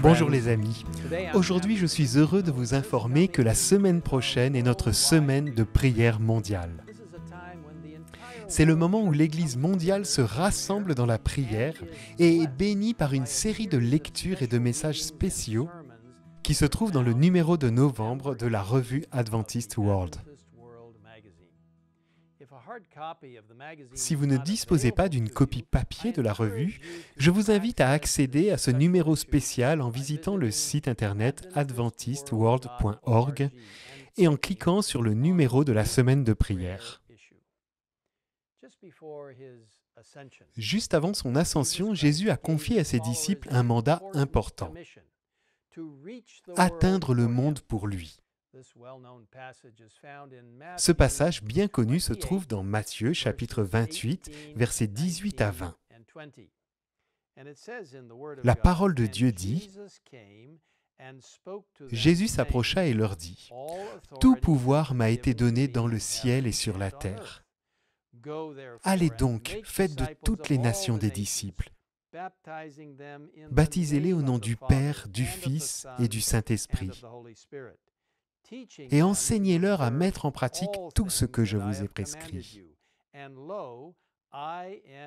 Bonjour les amis, aujourd'hui je suis heureux de vous informer que la semaine prochaine est notre semaine de prière mondiale. C'est le moment où l'Église mondiale se rassemble dans la prière et est bénie par une série de lectures et de messages spéciaux qui se trouvent dans le numéro de novembre de la revue Adventist World. Si vous ne disposez pas d'une copie papier de la revue, je vous invite à accéder à ce numéro spécial en visitant le site internet adventistworld.org et en cliquant sur le numéro de la semaine de prière. Juste avant son ascension, Jésus a confié à ses disciples un mandat important: atteindre le monde pour lui. Ce passage bien connu se trouve dans Matthieu chapitre 28, versets 18 à 20. La parole de Dieu dit: Jésus s'approcha et leur dit: Tout pouvoir m'a été donné dans le ciel et sur la terre. Allez donc, faites de toutes les nations des disciples. Baptisez-les au nom du Père, du Fils et du Saint-Esprit. Et enseignez-leur à mettre en pratique tout ce que je vous ai prescrit.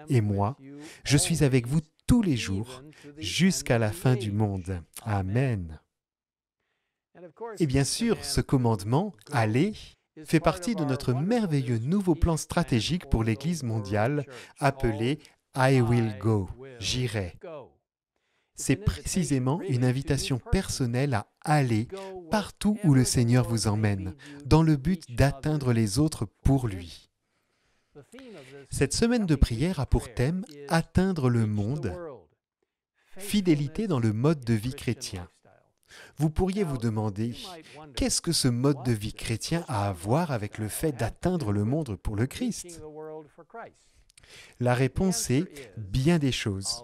Et moi, je suis avec vous tous les jours, jusqu'à la fin du monde. Amen. Et bien sûr, ce commandement, « Allez », fait partie de notre merveilleux nouveau plan stratégique pour l'Église mondiale, appelé « I will go », « J'irai ». C'est précisément une invitation personnelle à aller partout où le Seigneur vous emmène, dans le but d'atteindre les autres pour lui. Cette semaine de prière a pour thème « Atteindre le monde », fidélité dans le mode de vie chrétien. Vous pourriez vous demander, qu'est-ce que ce mode de vie chrétien a à voir avec le fait d'atteindre le monde pour le Christ ? La réponse est bien des choses.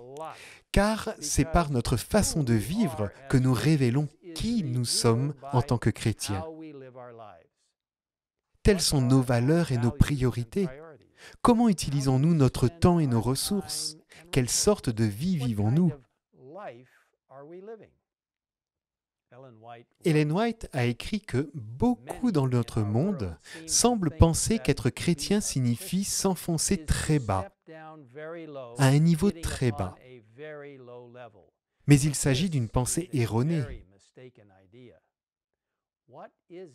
Car c'est par notre façon de vivre que nous révélons qui nous sommes en tant que chrétiens. Telles sont nos valeurs et nos priorités. Comment utilisons-nous notre temps et nos ressources? Quelle sorte de vie vivons-nous? Ellen White a écrit que beaucoup dans notre monde semblent penser qu'être chrétien signifie s'enfoncer très bas, à un niveau très bas. Mais il s'agit d'une pensée erronée.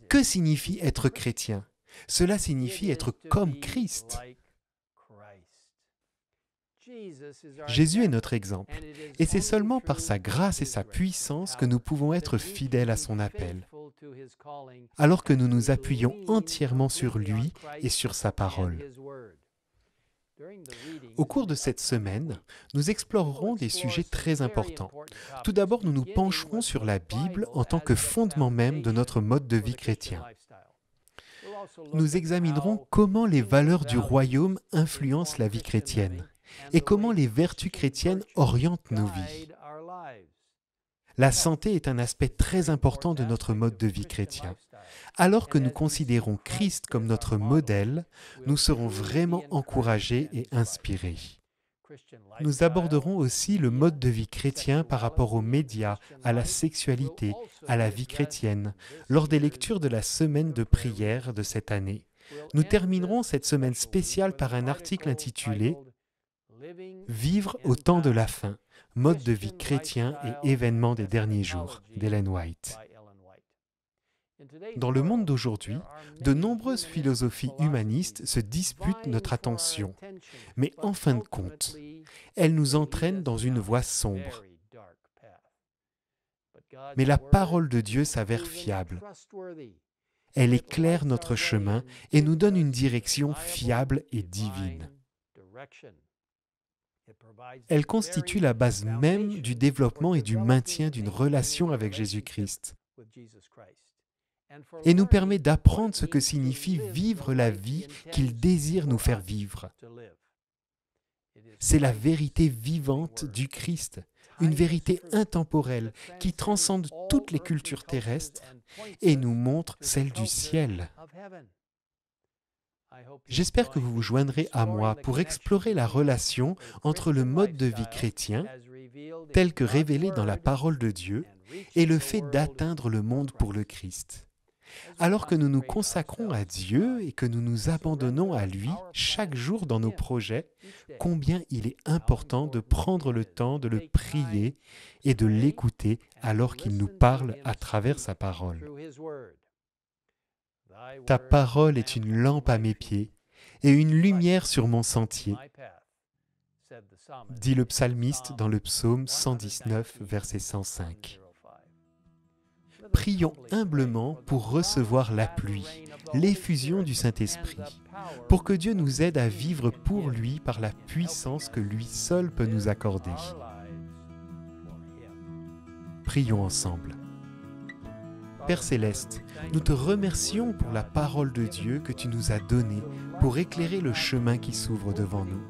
Que signifie être chrétien? Cela signifie être comme Christ. Jésus est notre exemple, et c'est seulement par sa grâce et sa puissance que nous pouvons être fidèles à son appel, alors que nous nous appuyons entièrement sur lui et sur sa parole. Au cours de cette semaine, nous explorerons des sujets très importants. Tout d'abord, nous nous pencherons sur la Bible en tant que fondement même de notre mode de vie chrétien. Nous examinerons comment les valeurs du royaume influencent la vie chrétienne et comment les vertus chrétiennes orientent nos vies. La santé est un aspect très important de notre mode de vie chrétien. Alors que nous considérons Christ comme notre modèle, nous serons vraiment encouragés et inspirés. Nous aborderons aussi le mode de vie chrétien par rapport aux médias, à la sexualité, à la vie chrétienne, lors des lectures de la semaine de prière de cette année. Nous terminerons cette semaine spéciale par un article intitulé « Vivre au temps de la fin, mode de vie chrétien et événements des derniers jours » d'Ellen White. Dans le monde d'aujourd'hui, de nombreuses philosophies humanistes se disputent notre attention, mais en fin de compte, elles nous entraînent dans une voie sombre. Mais la parole de Dieu s'avère fiable. Elle éclaire notre chemin et nous donne une direction fiable et divine. Elle constitue la base même du développement et du maintien d'une relation avec Jésus-Christ et nous permet d'apprendre ce que signifie vivre la vie qu'il désire nous faire vivre. C'est la vérité vivante du Christ, une vérité intemporelle qui transcende toutes les cultures terrestres et nous montre celle du ciel. J'espère que vous vous joindrez à moi pour explorer la relation entre le mode de vie chrétien, tels que révélés dans la parole de Dieu, et le fait d'atteindre le monde pour le Christ. Alors que nous nous consacrons à Dieu et que nous nous abandonnons à lui chaque jour dans nos projets, combien il est important de prendre le temps de le prier et de l'écouter alors qu'il nous parle à travers sa parole. Ta parole est une lampe à mes pieds et une lumière sur mon sentier, dit le psalmiste dans le psaume 119, verset 105. Prions humblement pour recevoir la pluie, l'effusion du Saint-Esprit, pour que Dieu nous aide à vivre pour lui par la puissance que lui seul peut nous accorder. Prions ensemble. Père Céleste, nous te remercions pour la parole de Dieu que tu nous as donnée pour éclairer le chemin qui s'ouvre devant nous.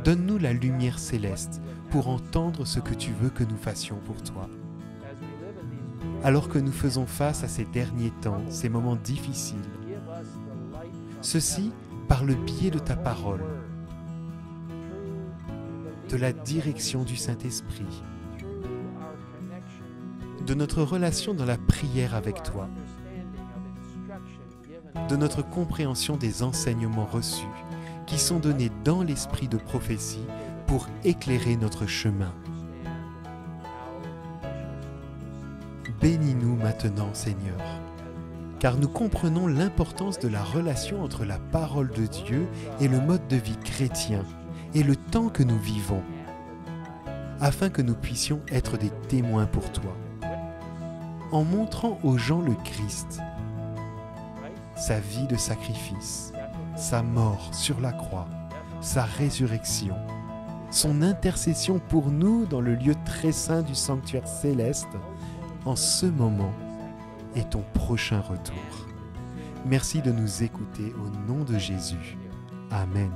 Donne-nous la lumière céleste pour entendre ce que tu veux que nous fassions pour toi. Alors que nous faisons face à ces derniers temps, ces moments difficiles, ceci par le biais de ta parole, de la direction du Saint-Esprit, de notre relation dans la prière avec toi, de notre compréhension des enseignements reçus qui sont donnés dans l'esprit de prophétie pour éclairer notre chemin. Bénis-nous maintenant, Seigneur, car nous comprenons l'importance de la relation entre la parole de Dieu et le mode de vie chrétien et le temps que nous vivons, afin que nous puissions être des témoins pour toi, en montrant aux gens le Christ, sa vie de sacrifice, sa mort sur la croix, sa résurrection, son intercession pour nous dans le lieu très saint du sanctuaire céleste, en ce moment et ton prochain retour. Merci de nous écouter au nom de Jésus. Amen.